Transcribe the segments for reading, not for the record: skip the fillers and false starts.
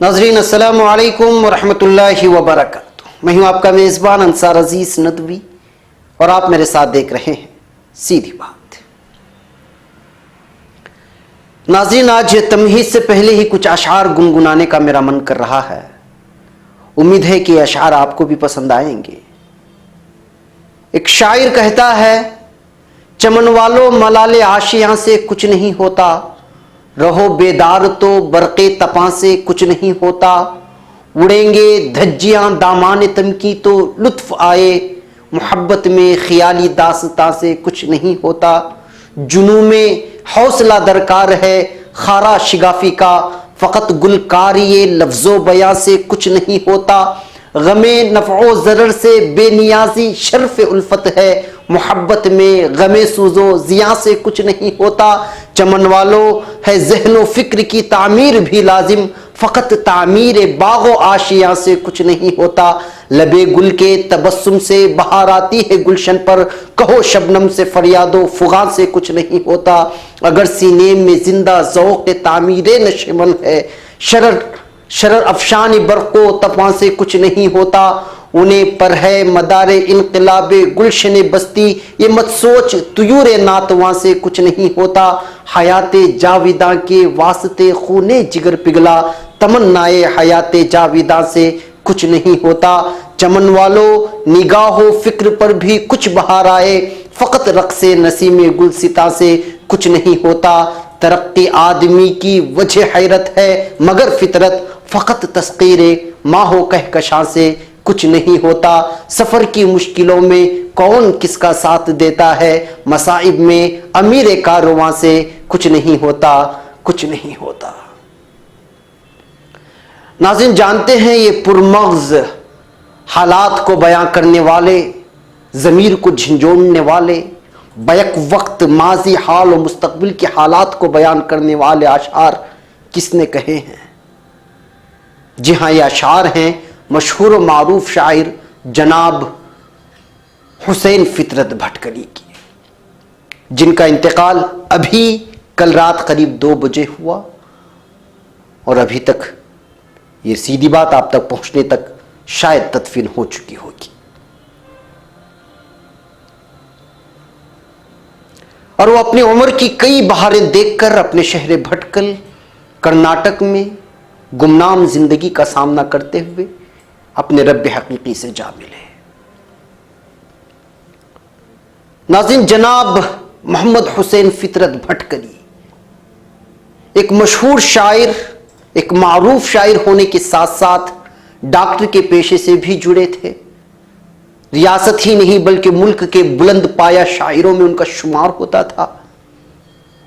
ناظرین السلام علیکم ورحمۃ اللہ وبرکاتہ. میں ہوں آپ کا میزبان انصار عزیز ندوی اور آپ میرے ساتھ دیکھ رہے ہیں سیدھی بات. ناظرین آج تمہید سے پہلے ہی کچھ اشعار گنگنانے کا میرا من کر رہا ہے. امید ہے کہ یہ اشعار آپ کو بھی پسند آئیں گے. ایک شاعر کہتا ہے، چمن والوں ملال آشیاں سے کچھ نہیں ہوتا، رہو بیدار تو برق تپاں سے کچھ نہیں ہوتا، اڑیں گے دھجیاں دامان تم کی تو لطف آئے، محبت میں خیالی داستاں سے کچھ نہیں ہوتا، جنوں میں حوصلہ درکار ہے خارا شگافی کا، فقط گلکاری لفظ و بیاں سے کچھ نہیں ہوتا، غم نفع و ضرر سے بے نیازی شرف الفت ہے، محبت میں غم سوز و زیاں سے کچھ نہیں ہوتا، چمن والوں ہے ذہن و فکر کی تعمیر بھی لازم، فقط تعمیر باغ و آشیاں سے کچھ نہیں ہوتا، لبے گل کے تبسم سے بہار آتی ہے گلشن پر، کہو شبنم سے فریاد و فغاں سے کچھ نہیں ہوتا، اگر سینے میں زندہ ذوق تعمیر نشمن ہے، شرر افشان برق و تپاں سے کچھ نہیں ہوتا، انہیں پر ہے مدار انقلاب گلشن بستی، یہ مت سوچ طیور ناتواں سے کچھ نہیں ہوتا، حیات جاویداں کے واسطے خون جگر پگھلا، تمنائے حیات جاویداں سے کچھ نہیں ہوتا، چمن والوں نگاہ و فکر پر بھی کچھ بہار آئے، فقط رقص نسیم گلستاں سے کچھ نہیں ہوتا، ترقی آدمی کی وجہ حیرت ہے مگر فطرت، فقط تسخیر ماہ و کہکشاں سے کچھ نہیں ہوتا، سفر کی مشکلوں میں کون کس کا ساتھ دیتا ہے، مصائب میں امیر کارواں سے کچھ نہیں ہوتا، کچھ نہیں ہوتا. ناظرین جانتے ہیں یہ پرمغز حالات کو بیان کرنے والے، ضمیر کو جھنجھوڑنے والے، بیک وقت ماضی حال و مستقبل کے حالات کو بیان کرنے والے اشعار کس نے کہے ہیں؟ جی ہاں، یہ اشعار ہیں مشہور و معروف شاعر جناب حسین فطرت بھٹکلی کی، جن کا انتقال ابھی کل رات قریب 2 بجے ہوا اور ابھی تک یہ سیدھی بات آپ تک پہنچنے تک شاید تدفین ہو چکی ہوگی. اور وہ اپنی عمر کی کئی بہاریں دیکھ کر اپنے شہر بھٹکل کرناٹک میں گمنام زندگی کا سامنا کرتے ہوئے اپنے رب حقیقی سے جا ملے. ناظرین جناب محمد حسین فطرت بھٹکلی ایک مشہور شاعر، ایک معروف شاعر ہونے کے ساتھ ساتھ ڈاکٹر کے پیشے سے بھی جڑے تھے. ریاست ہی نہیں بلکہ ملک کے بلند پایہ شاعروں میں ان کا شمار ہوتا تھا.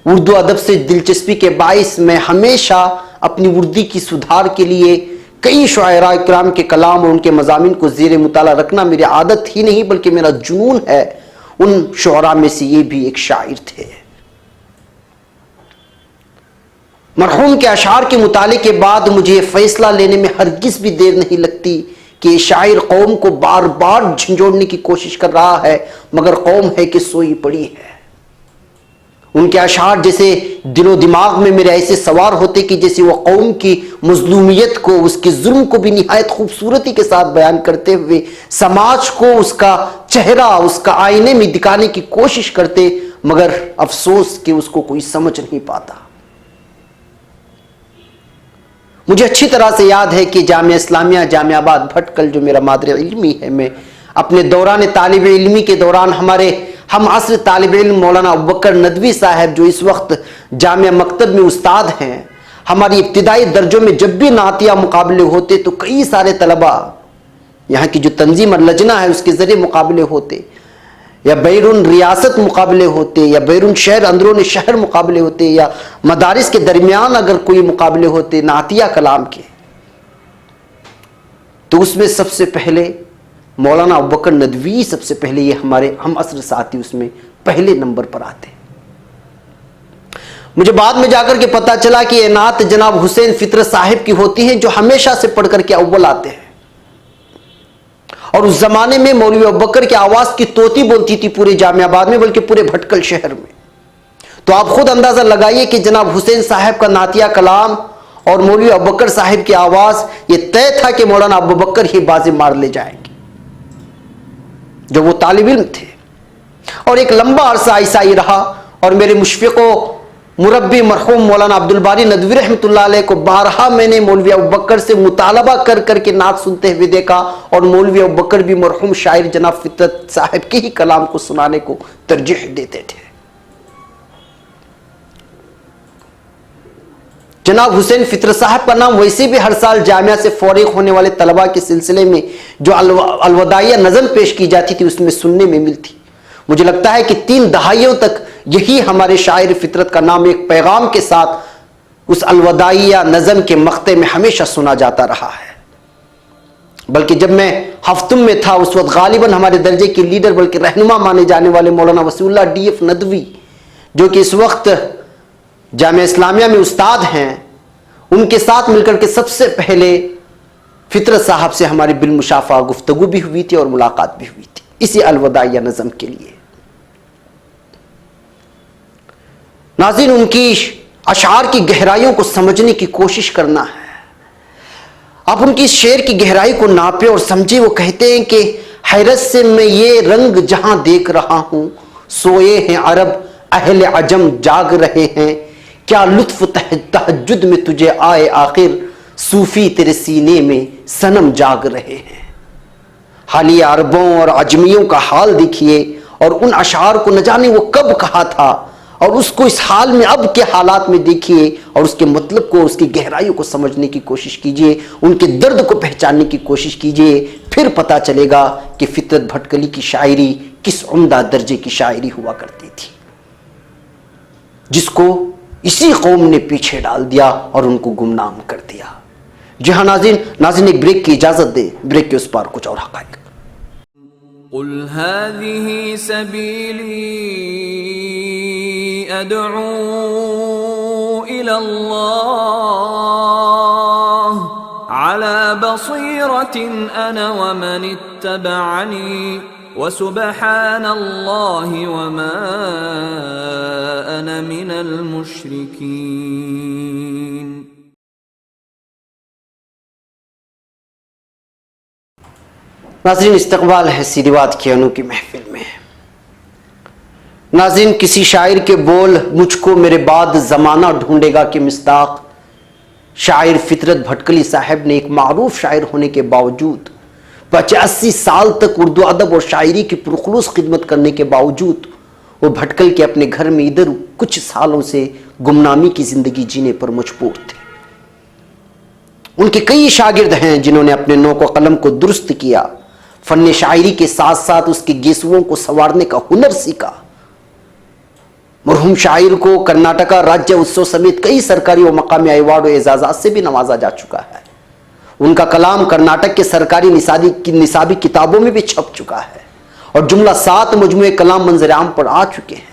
اردو ادب سے دلچسپی کے باعث میں ہمیشہ اپنی اردو کی سدھار کے لیے کئی شاعراء کرام کے کلام اور ان کے مضامین کو زیر مطالعہ رکھنا میری عادت ہی نہیں بلکہ میرا جنون ہے. ان شعراء میں سے یہ بھی ایک شاعر تھے. مرحوم کے اشعار کے مطالعے کے بعد مجھے یہ فیصلہ لینے میں ہرگز بھی دیر نہیں لگتی کہ یہ شاعر قوم کو بار بار جھنجھوڑنے کی کوشش کر رہا ہے مگر قوم ہے کہ سوئی پڑی ہے. ان کے اشعار جیسے دل و دماغ میں میرے ایسے سوار ہوتے کہ جیسے وہ قوم کی مظلومیت کو، اس کے ظلم کو بھی نہایت خوبصورتی کے ساتھ بیان کرتے ہوئے سماج کو اس کا چہرہ، اس کا آئینے میں دکھانے کی کوشش کرتے، مگر افسوس کہ اس کو کوئی سمجھ نہیں پاتا. مجھے اچھی طرح سے یاد ہے کہ جامعہ اسلامیہ جامعہ آباد بھٹکل جو میرا مادر علمی ہے، میں اپنے دوران طالب علمی کے دوران ہمارے ہم عصر طالب علم مولانا ابوبکر ندوی صاحب جو اس وقت جامعہ مکتب میں استاد ہیں، ہماری ابتدائی درجوں میں جب بھی نعتیہ مقابلے ہوتے تو کئی سارے طلباء، یہاں کی جو تنظیم اور لجنہ ہے اس کے ذریعے مقابلے ہوتے، یا بیرون ریاست مقابلے ہوتے، یا بیرون شہر اندرون شہر مقابلے ہوتے، یا مدارس کے درمیان اگر کوئی مقابلے ہوتے نعتیہ کلام کے، تو اس میں سب سے پہلے مولانا ابوبکر ندوی سب سے پہلے، یہ ہمارے ہم عصر ساتھی اس میں پہلے نمبر پر آتے. مجھے بعد میں جا کر کے پتا چلا کہ یہ نعت جناب حسین فطرت صاحب کی ہوتی ہیں جو ہمیشہ سے پڑھ کر کے اول آتے ہیں. اور اس زمانے میں مولوی ابوبکر کی آواز کی طوطی بولتی تھی پورے جامعہ آباد میں بلکہ پورے بھٹکل شہر میں. تو آپ خود اندازہ لگائیے کہ جناب حسین صاحب کا نعتیہ کلام اور مولوی ابوبکر صاحب کی آواز یہ طے تھا کہ مولانا ابوبکر ہی بازی مار لے جائیں گے، جو وہ طالب علم تھے۔ اور ایک لمبا عرصہ ایسا ہی رہا، اور میرے مشفق و مربی مرحوم مولانا عبدالباری ندوی رحمۃ اللہ علیہ کو بارہا میں نے مولوی ابوبکر سے مطالبہ کر کر کے نعت سنتے ہوئے دیکھا، اور مولوی ابوبکر بھی مرحوم شاعر جناب فطرت صاحب کے ہی کلام کو سنانے کو ترجیح دیتے تھے۔ جناب حسین فطرت صاحب کا نام ویسے بھی ہر سال جامعہ سے فارغ ہونے والے طلباء کے سلسلے میں جو الوداعیہ نظم پیش کی جاتی تھی اس میں سننے میں ملتی۔ مجھے لگتا ہے کہ 3 دہائیوں تک یہی ہمارے شاعر فطرت کا نام ایک پیغام کے ساتھ اس الوداعیہ نظم کے مقطع میں ہمیشہ سنا جاتا رہا ہے۔ بلکہ جب میں ہفتم میں تھا اس وقت غالباً ہمارے درجے کے لیڈر بلکہ رہنما مانے جانے والے مولانا وسیع اللہ ڈی ایف ندوی، جو کہ اس وقت جامعہ اسلامیہ میں استاد ہیں، ان کے ساتھ مل کر کے سب سے پہلے فطرت صاحب سے ہماری بالمشافہ گفتگو بھی ہوئی تھی اور ملاقات بھی ہوئی تھی اسی الوداعیہ نظم کے لیے۔ ناظرین، ان کی اشعار کی گہرائیوں کو سمجھنے کی کوشش کرنا ہے۔ آپ ان کی شعر کی گہرائی کو ناپے اور سمجھے۔ وہ کہتے ہیں کہ حیرت سے میں یہ رنگ جہاں دیکھ رہا ہوں، سوئے ہیں عرب اہل عجم جاگ رہے ہیں، کیا لطف تہجد میں تجھے آئے آخر، صوفی تیرے سینے میں صنم جاگ رہے ہیں۔ حالیہ عربوں اور عجمیوں کا حال دیکھیے، اور ان اشعار کو نہ جانے وہ کب کہا تھا، اور اس کو اس حال میں اب کے حالات میں دیکھیے، اور اس کے مطلب کو، اس کی گہرائیوں کو سمجھنے کی کوشش کیجیے، ان کے درد کو پہچاننے کی کوشش کیجیے۔ پھر پتہ چلے گا کہ فطرت بھٹکلی کی شاعری کس عمدہ درجے کی شاعری ہوا کرتی تھی، جس کو اسی قوم نے پیچھے ڈال دیا اور ان کو گمنام کر دیا۔ جی ہاں ناظرین ایک بریک کی اجازت دیں، بریک کے اس پار کچھ اور حقائق۔ قل هذه سبيلي أدعو إلى الله على بصيرة أنا ومن اتبعني وسبحان الله وما أنا من المشركين۔ ناظرین، استقبال ہے سیدھی بات کی انوکھی محفل میں۔ ناظرین، کسی شاعر کے بول مجھ کو میرے بعد زمانہ ڈھونڈے گا کہ مصداق شاعر فطرت بھٹکلی صاحب نے ایک معروف شاعر ہونے کے باوجود 85 سال تک اردو ادب اور شاعری کی پرخلوص خدمت کرنے کے باوجود وہ بھٹکل کے اپنے گھر میں ادھر کچھ سالوں سے گمنامی کی زندگی جینے پر مجبور تھے۔ ان کے کئی شاگرد ہیں جنہوں نے اپنے نوک و قلم کو درست کیا، فن شاعری کے ساتھ ساتھ اس کے گیسوؤں کو سنوارنے کا ہنر سیکھا۔ مرحوم شاعر کو کرناٹکا راجیہ اتسو سمیت کئی سرکاری و مقامی ایوارڈ و اعزازات سے بھی نوازا جا چکا ہے۔ ان کا کلام کرناٹک کے سرکاری نصابی کتابوں میں بھی چھپ چکا ہے، اور جملہ 7 مجموعے کلام منظر عام پر آ چکے ہیں۔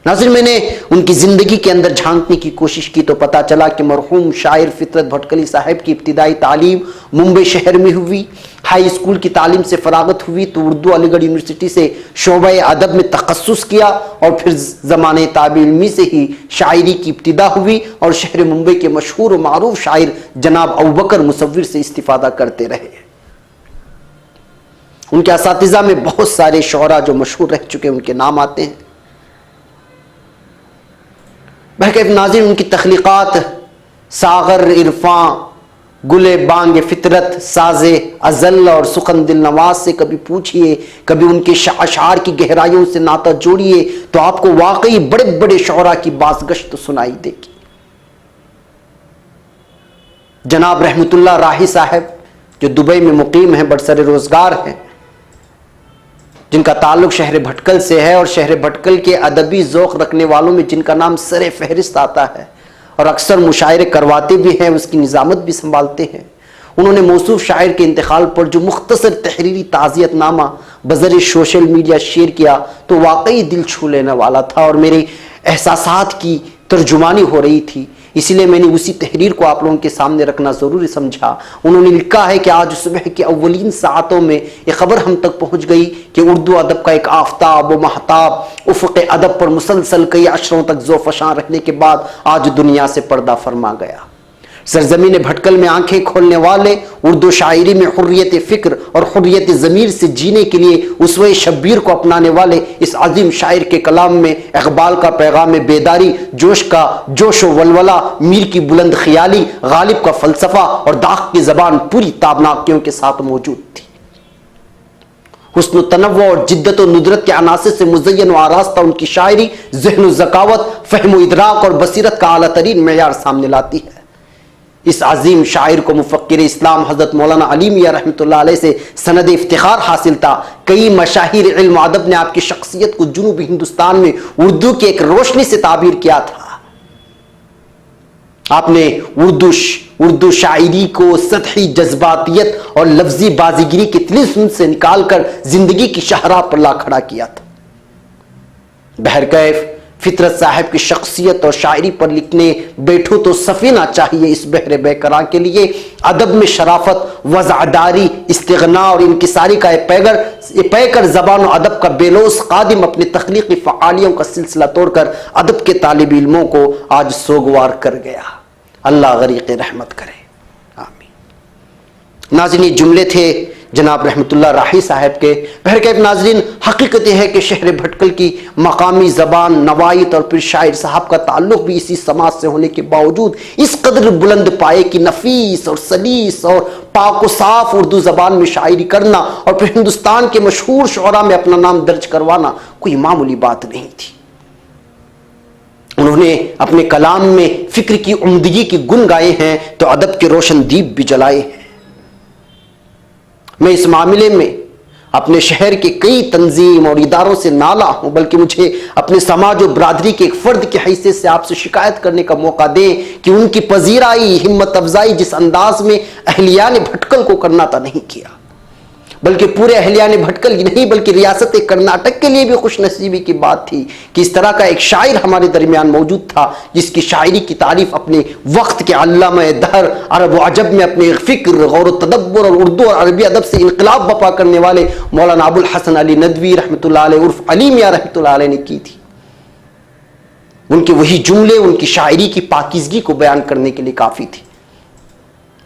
ناظرین، میں نے ان کی زندگی کے اندر جھانکنے کی کوشش کی تو پتا چلا کہ مرحوم شاعر فطرت بھٹکلی صاحب کی ابتدائی تعلیم ممبئی شہر میں ہوئی، ہائی اسکول کی تعلیم سے فراغت ہوئی تو اردو علی گڑھ یونیورسٹی سے شعبہ ادب میں تخصص کیا، اور پھر زمانہ طالب علمی سے ہی شاعری کی ابتدا ہوئی، اور شہر ممبئی کے مشہور و معروف شاعر جناب ابوبکر مصور سے استفادہ کرتے رہے۔ ان کے اساتذہ میں بہت سارے شعراء جو مشہور رہ چکے ان کے نام آتے ہیں۔ بہرکیف ناظرین، ان کی تخلیقات ساغر عرفاں، گل بانگ فطرت، ساز ازل اور سخن دل نواز سے کبھی پوچھئے، کبھی ان کے اشعار کی گہرائیوں سے ناطہ جوڑیے تو آپ کو واقعی بڑے بڑے شعراء کی بازگشت سنائی دے گی۔ جناب رحمت اللہ راہی صاحب جو دبئی میں مقیم ہیں، برسر روزگار ہیں، جن کا تعلق شہر بھٹکل سے ہے، اور شہر بھٹکل کے ادبی ذوق رکھنے والوں میں جن کا نام سر فہرست آتا ہے اور اکثر مشاعرے کرواتے بھی ہیں، اس کی نظامت بھی سنبھالتے ہیں۔ انہوں نے موصوف شاعر کے انتقال پر جو مختصر تحریری تعزیت نامہ بذریعہ سوشل میڈیا شیئر کیا تو واقعی دل چھو لینے والا تھا، اور میرے احساسات کی ترجمانی ہو رہی تھی۔ اسی لیے میں نے اسی تحریر کو آپ لوگوں کے سامنے رکھنا ضروری سمجھا۔ انہوں نے لکھا ہے کہ آج صبح کی اولین ساعتوں میں یہ خبر ہم تک پہنچ گئی کہ اردو ادب کا ایک آفتاب و مہتاب افق ادب پر مسلسل کئی عشروں تک ذوفشاں رہنے کے بعد آج دنیا سے پردہ فرما گیا۔ سرزمین بھٹکل میں آنکھیں کھولنے والے، اردو شاعری میں حریت فکر اور حریت ضمیر سے جینے کے لیے اسوہ شبیر کو اپنانے والے اس عظیم شاعر کے کلام میں اقبال کا پیغام بیداری، جوش و ولولہ، میر کی بلند خیالی، غالب کا فلسفہ اور داغ کی زبان پوری تابناکیوں کے ساتھ موجود تھی۔ حسن و تنوع اور جدت و ندرت کے عناصر سے مزین و آراستہ ان کی شاعری ذہن و ذکاوت، فہم و ادراک اور بصیرت کا اعلیٰ ترین معیار سامنے لاتی ہے۔ اس عظیم شاعر کو مفکر اسلام حضرت مولانا علی میاں رحمۃ اللہ علیہ سے سند افتخار حاصل تھا۔ کئی مشاہیر علم و ادب نے آپ کی شخصیت کو جنوبی ہندوستان میں اردو کی ایک روشنی سے تعبیر کیا تھا۔ آپ نے اردو شاعری کو سطحی جذباتیت اور لفظی بازیگری کے طلسم سے نکال کر زندگی کی شاہراہ پر لا کھڑا کیا تھا۔ بہرکیف فطرت صاحب کی شخصیت اور شاعری پر لکھنے بیٹھو تو سفینہ چاہیے اس بحر بے قرار کے لیے۔ ادب میں شرافت، وضعداری، استغنا اور انکساری کا پیکر زبان و ادب کا بے لوث خادم اپنے تخلیقی فعالیوں کا سلسلہ توڑ کر ادب کے طالب علموں کو آج سوگوار کر گیا۔ اللہ غریق رحمت کرے، آمین۔ ناظرین، جملے تھے جناب رحمت اللہ راہی صاحب کے۔ بہرکیف ناظرین، حقیقت یہ ہے کہ شہر بھٹکل کی مقامی زبان، نوائت اور پھر شاعر صاحب کا تعلق بھی اسی سماج سے ہونے کے باوجود اس قدر بلند پائے کی نفیس اور سلیس اور پاک و صاف اردو زبان میں شاعری کرنا اور پھر ہندوستان کے مشہور شعراء میں اپنا نام درج کروانا کوئی معمولی بات نہیں تھی۔ انہوں نے اپنے کلام میں فکر کی عمدگی کی گن گائے ہیں تو ادب کے روشن دیپ بھی جلائے ہیں۔ میں اس معاملے میں اپنے شہر کے کئی تنظیم اور اداروں سے نالا ہوں، بلکہ مجھے اپنے سماج و برادری کے ایک فرد کی حیثیت سے آپ سے شکایت کرنے کا موقع دیں کہ ان کی پذیرائی، ہمت افزائی جس انداز میں اہلیان بھٹکل کو کرنا تھا نہیں کیا، بلکہ پورے اہلیان بھٹکل ہی نہیں بلکہ ریاست کرناٹک کے لیے بھی خوش نصیبی کی بات تھی کہ اس طرح کا ایک شاعر ہمارے درمیان موجود تھا جس کی شاعری کی تعریف اپنے وقت کے علامہ دہر عرب و عجب میں اپنے فکر، غور و تدبر اور اردو اور عربی ادب سے انقلاب بپا کرنے والے مولانا ابو الحسن علی ندوی رحمۃ اللہ علیہ عرف علی میاں رحمۃ اللہ علیہ نے کی تھی۔ ان کے وہی جملے ان کی شاعری کی پاکیزگی کو بیان کرنے کے لیے کافی تھی،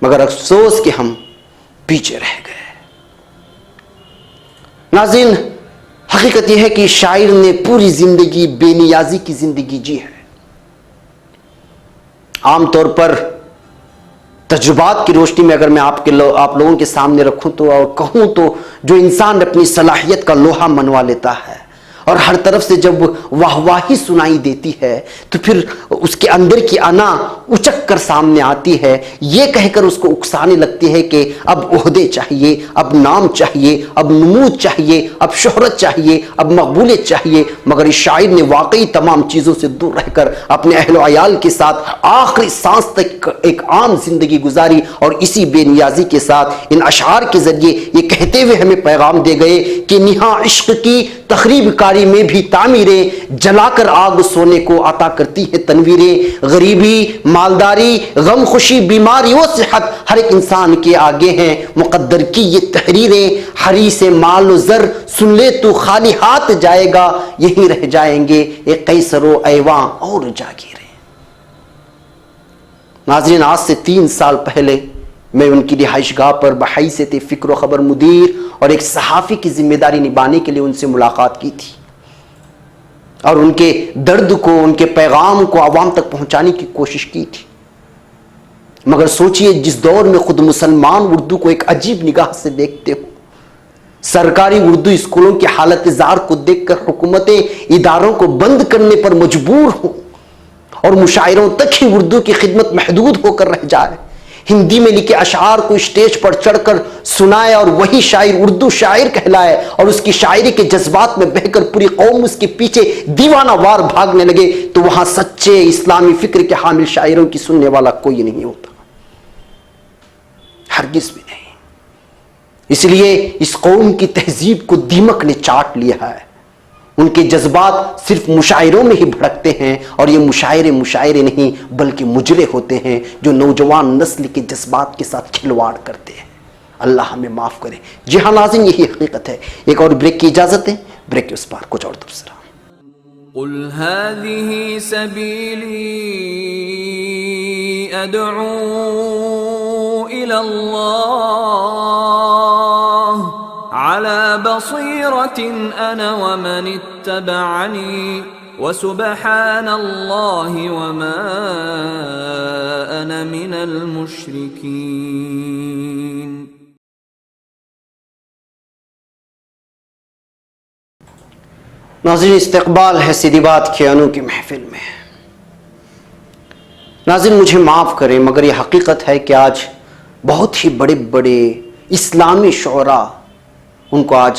مگر افسوس کہ ہم پیچھے رہ گئے۔ ناظرین، حقیقت یہ ہے کہ شاعر نے پوری زندگی بے نیازی کی زندگی جی ہے۔ عام طور پر تجربات کی روشنی میں اگر میں آپ لوگوں کے سامنے رکھوں تو اور کہوں تو جو انسان اپنی صلاحیت کا لوہا منوا لیتا ہے اور ہر طرف سے جب واہ واہی سنائی دیتی ہے تو پھر اس کے اندر کی انا اچک کر سامنے آتی ہے، یہ کہہ کر اس کو اکسانے لگتی ہے کہ اب عہدے چاہیے، اب نام چاہیے، اب نمود چاہیے، اب شہرت چاہیے، اب مقبولیت چاہیے۔ مگر اس شاعر نے واقعی تمام چیزوں سے دور رہ کر اپنے اہل و عیال کے ساتھ آخری سانس تک ایک عام زندگی گزاری اور اسی بے نیازی کے ساتھ ان اشعار کے ذریعے یہ کہتے ہوئے ہمیں پیغام دے گئے کہ نہاں عشق کی تخریب کاری میں بھی تعمیریں، جلا کر آگ سونے کو عطا کرتی ہے تنویریں۔ غریبی، مالداری، غم خوشی، بیماری و صحت ہر ایک انسان کے آگے ہیں مقدر کی یہ تحریریں۔ حریص مال و زر سن لے تو خالی ہاتھ جائے گا، یہی رہ جائیں گے ایک قیصر و ایواں اور جاگیریں۔ ناظرین، آج سے 3 سال پہلے میں ان کی رہائش گاہ پر بحیثیت فکر و خبر مدیر اور ایک صحافی کی ذمہ داری نبھانے کے لیے ان سے ملاقات کی تھی اور ان کے درد کو، ان کے پیغام کو عوام تک پہنچانے کی کوشش کی تھی۔ مگر سوچئے، جس دور میں خود مسلمان اردو کو ایک عجیب نگاہ سے دیکھتے ہو، سرکاری اردو اسکولوں کی حالت زار کو دیکھ کر حکومتیں اداروں کو بند کرنے پر مجبور ہوں اور مشاعروں تک ہی اردو کی خدمت محدود ہو کر رہ جائے، ہندی میں لکھے اشعار کو اسٹیج پر چڑھ کر سنائے اور وہی شاعر اردو شاعر کہلائے اور اس کی شاعری کے جذبات میں بہہ کر پوری قوم اس کے پیچھے دیوانہ وار بھاگنے لگے، تو وہاں سچے اسلامی فکر کے حامل شاعروں کی سننے والا کوئی نہیں ہوتا، ہرگز بھی نہیں۔ اس لیے اس قوم کی تہذیب کو دیمک نے چاٹ لیا ہے، ان کے جذبات صرف مشاعروں میں ہی بھڑکتے ہیں، اور یہ مشاعرے نہیں بلکہ مجرے ہوتے ہیں جو نوجوان نسل کے جذبات کے ساتھ کھلواڑ کرتے ہیں۔ اللہ ہمیں معاف کرے۔ جی ہاں ناظرین، یہی حقیقت ہے۔ ایک اور بریک کی اجازت ہے، بریک کے اس پار کچھ اور تبصرہ۔ قل هذه سبيلي أدعو إلى الله على بصيرة أنا ومن اتبعني وسبحان الله وما أنا من المشركين۔ ناظرین، استقبال ہے سیدھی بات کے انو کی محفل میں۔ ناظرین مجھے معاف کریں مگر یہ حقیقت ہے کہ آج بہت ہی بڑے بڑے اسلامی شعراء ان کو آج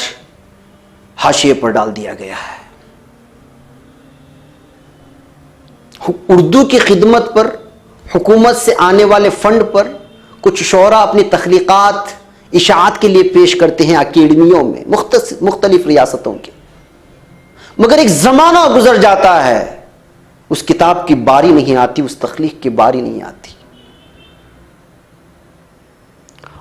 حاشیے پر ڈال دیا گیا ہے۔ اردو کی خدمت پر، حکومت سے آنے والے فنڈ پر کچھ شعراء اپنی تخلیقات اشاعت کے لیے پیش کرتے ہیں اکیڈمیوں میں، مختلف ریاستوں کے، مگر ایک زمانہ گزر جاتا ہے، اس کتاب کی باری نہیں آتی، اس تخلیق کی باری نہیں آتی،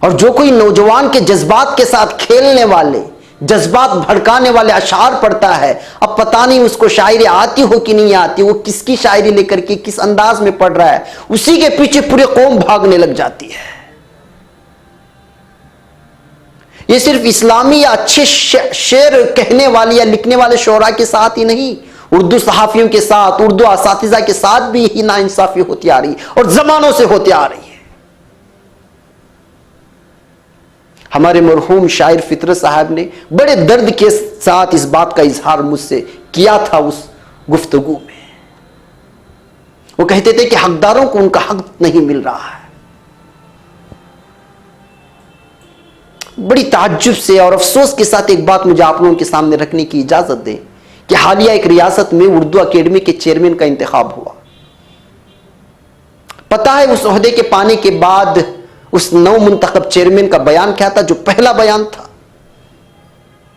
اور جو کوئی نوجوان کے جذبات کے ساتھ کھیلنے والے، جذبات بھڑکانے والے اشعار پڑھتا ہے، اب پتہ نہیں اس کو شاعری آتی ہو کہ نہیں آتی، وہ کس کی شاعری لے کر کے کس انداز میں پڑھ رہا ہے، اسی کے پیچھے پورے قوم بھاگنے لگ جاتی ہے۔ یہ صرف اسلامی یا اچھے شعر کہنے والے یا لکھنے والے شعراء کے ساتھ ہی نہیں، اردو صحافیوں کے ساتھ، اردو اساتذہ کے ساتھ بھی یہی ناانصافی ہوتی آ رہی اور زمانوں سے ہوتی آ رہی ہے۔ ہمارے مرحوم شاعر فطرت صاحب نے بڑے درد کے ساتھ اس بات کا اظہار مجھ سے کیا تھا اس گفتگو میں۔ وہ کہتے تھے کہ حقداروں کو ان کا حق نہیں مل رہا ہے۔ بڑی تعجب سے اور افسوس کے ساتھ ایک بات مجھے آپ لوگوں کے سامنے رکھنے کی اجازت دیں کہ حالیہ ایک ریاست میں اردو اکیڈمی کے چیئرمین کا انتخاب ہوا۔ پتہ ہے اس عہدے کے پانے کے بعد اس نو منتخب چیئرمین کا بیان کیا تھا؟ جو پہلا بیان تھا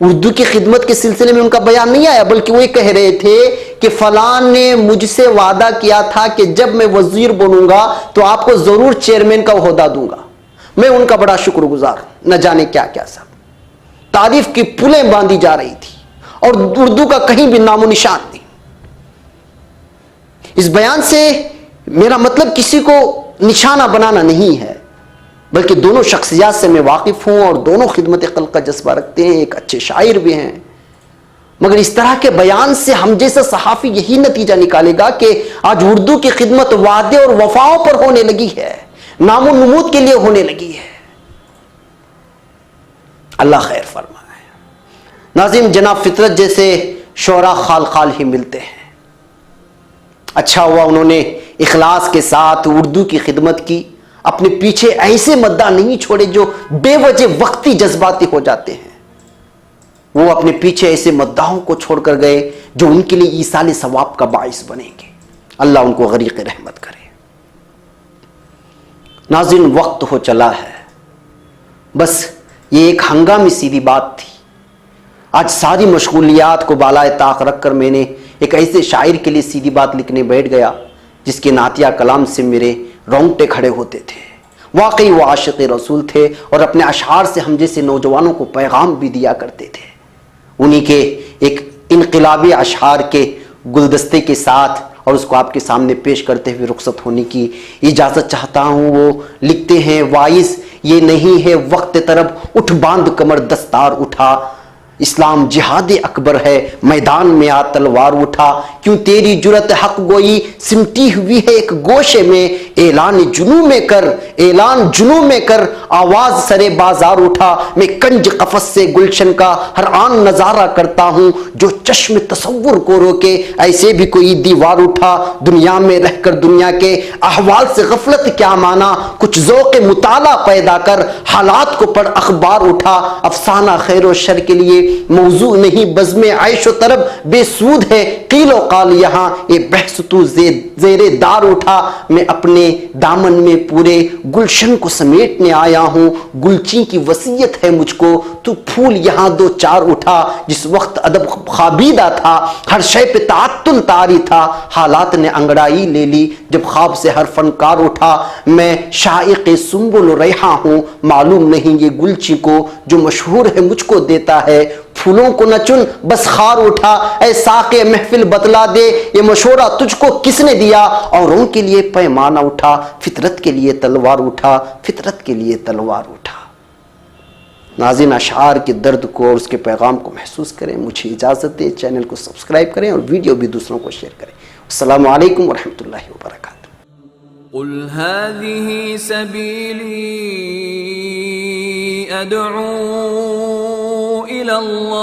اردو کی خدمت کے سلسلے میں ان کا بیان نہیں آیا، بلکہ وہ یہ کہہ رہے تھے کہ فلاں نے مجھ سے وعدہ کیا تھا کہ جب میں وزیر بنوں گا تو آپ کو ضرور چیئرمین کا عہدہ دوں گا۔ میں ان کا بڑا شکر گزار ہوں۔ نہ جانے کیا کیا سب تعریف کی پلیں باندھی جا رہی تھی اور اردو کا کہیں بھی نام و نشان نہیں۔ اس بیان سے میرا مطلب کسی کو نشانہ بنانا نہیں ہے، بلکہ دونوں شخصیات سے میں واقف ہوں اور دونوں خدمت خلق کا جذبہ رکھتے ہیں، ایک اچھے شاعر بھی ہیں، مگر اس طرح کے بیان سے ہم جیسا صحافی یہی نتیجہ نکالے گا کہ آج اردو کی خدمت وعدے اور وفاؤں پر ہونے لگی ہے، نام و نمود کے لیے ہونے لگی ہے۔ اللہ خیر فرمائے۔ ناظرین، جناب فطرت جیسے شعراء خال خال ہی ملتے ہیں۔ اچھا ہوا انہوں نے اخلاص کے ساتھ اردو کی خدمت کی، اپنے پیچھے ایسے مداح نہیں چھوڑے جو بے وجہ وقتی جذباتی ہو جاتے ہیں۔ وہ اپنے پیچھے ایسے مداحوں کو چھوڑ کر گئے جو ان کے لیے ایصال ثواب کا باعث بنیں گے۔ اللہ ان کو غریق رحمت کرے۔ ناظرین، وقت ہو چلا ہے، بس یہ ایک ہنگامی سیدھی بات تھی۔ آج ساری مشغولیات کو بالائے طاق رکھ کر میں نے ایک ایسے شاعر کے لیے سیدھی بات لکھنے بیٹھ گیا جس کے نعتیہ کلام سے میرے رونگٹے کھڑے ہوتے تھے۔ واقعی وہ عاشق رسول تھے اور اپنے اشعار سے ہم جیسے نوجوانوں کو پیغام بھی دیا کرتے تھے۔ انہی کے ایک انقلابی اشعار کے گلدستے کے ساتھ اور اس کو آپ کے سامنے پیش کرتے ہوئے رخصت ہونے کی اجازت چاہتا ہوں۔ وہ لکھتے ہیں، وائس یہ نہیں ہے وقت طرب، اٹھ باندھ کمر دستار اٹھا، اسلام جہاد اکبر ہے میدان میں آ تلوار اٹھا، کیوں تیری جرت حق گوئی سمٹی ہوئی ہے ایک گوشے میں، اعلان جنوں میں کر، اعلان جنوں میں کر، آواز سرے بازار اٹھا، میں کنج قفس سے گلشن کا ہر آن نظارہ کرتا ہوں، جو چشم تصور کو روکے ایسے بھی کوئی دیوار اٹھا، دنیا میں رہ کر دنیا کے احوال سے غفلت کیا مانا، کچھ ذوق مطالعہ پیدا کر، حالات کو پڑھ اخبار اٹھا، افسانہ خیر و شر کے لیے موضوع نہیں بزم عیش و طرب بے سود ہے، قیل و قال یہاں یہ بحث تو زیر دار اٹھا، میں اپنے دامن میں پورے گلشن کو سمیٹنے آیا ہوں، گلچی کی وصیت ہے مجھ کو، تو پھول یہاں دو چار اٹھا، جس وقت ادب خوابیدہ تھا، ہر شے پہ تعطل طاری تھا، حالات نے انگڑائی لے لی، جب خواب سے ہر فنکار اٹھا، میں شائق سنبل و ریحاں ہوں، معلوم نہیں یہ گلچی کو جو مشہور ہے مجھ کو دیتا ہے، پھولوں کو نہ چن بس خار اٹھا، اے ساقِ محفل بتلا دے یہ مشورہ تجھ کو کس نے دیا، اوروں کے لیے پیمانہ اٹھا، فطرت کے لیے تلوار اٹھا، فطرت کے لیے تلوار اٹھا۔ ناظرین، اشعار کے درد کو اور اس کے پیغام کو محسوس کریں، مجھے اجازت دیں، چینل کو سبسکرائب کریں اور ویڈیو بھی دوسروں کو شیئر کریں۔ السلام علیکم ورحمۃ اللہ وبرکاتہ۔ قل هذه سبيلي أدعو إلى الله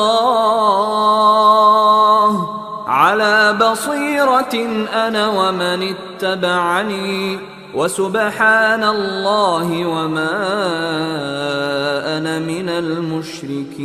على بصيرة أنا ومن اتبعني وسبحان الله وما أنا من المشركين۔